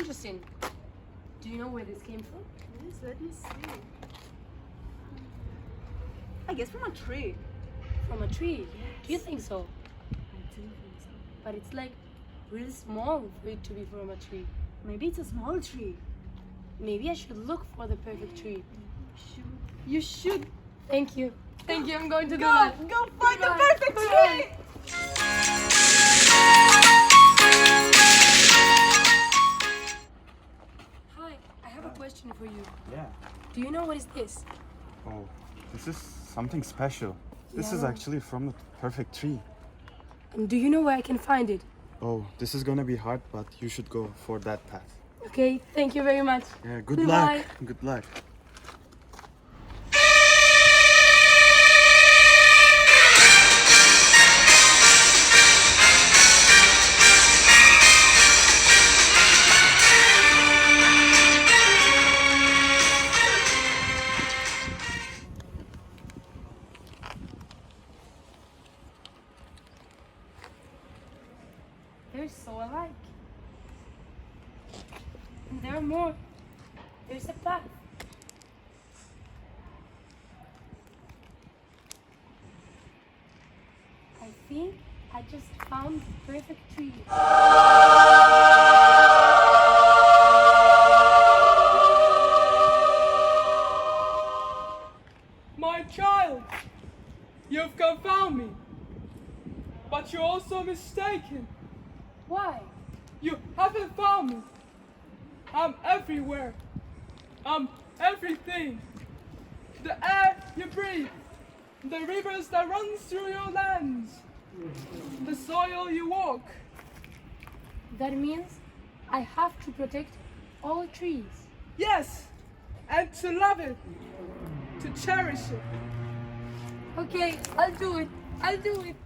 interesting. Do you know where this came from? Yes, let me see. I guess from a tree. From a tree? Yes. Do you think so? I do think so. But it's like really small for it to be from a tree. Maybe it's a small tree. Maybe I should look for the perfect tree. You should. Thank you. Thank you. I'm going to do Go, that. go find the Bye. perfect Bye. tree. Hi, I have a question for you. Yeah. Do you know what is this? Oh, this is something special. This is Yeah. actually from the perfect tree. And do you know where I can find it? Oh, this is gonna be hard, but you should go for that path. Okay, thank you very much. Yeah, good Goodbye. luck. Good luck. They're so alike. And there are more. There's a path. I think I just found the perfect tree. My child, you've confounded me. But you're also mistaken. Why? You haven't found me. I'm everywhere. I'm everything. The air you breathe, the rivers that run through your lands, the soil you walk. That means I have to protect all trees. Yes, and to love it, to cherish it. Okay, I'll do it. I'll do it.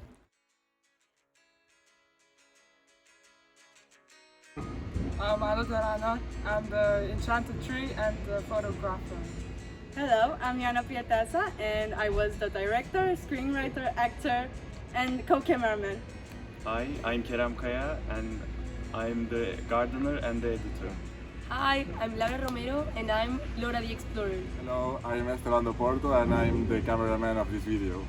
I'm Alodorana. I'm the enchanted tree and the photographer. Hello, I'm Yana Piatasa, and I was the director, screenwriter, actor, and co-cameraman. Hi, I'm Kerem Kaya and I'm the gardener and the editor. Hi, I'm Laura Romero and I'm Laura the Explorer. Hello, I'm Esteban do Porto and I'm the cameraman of this video.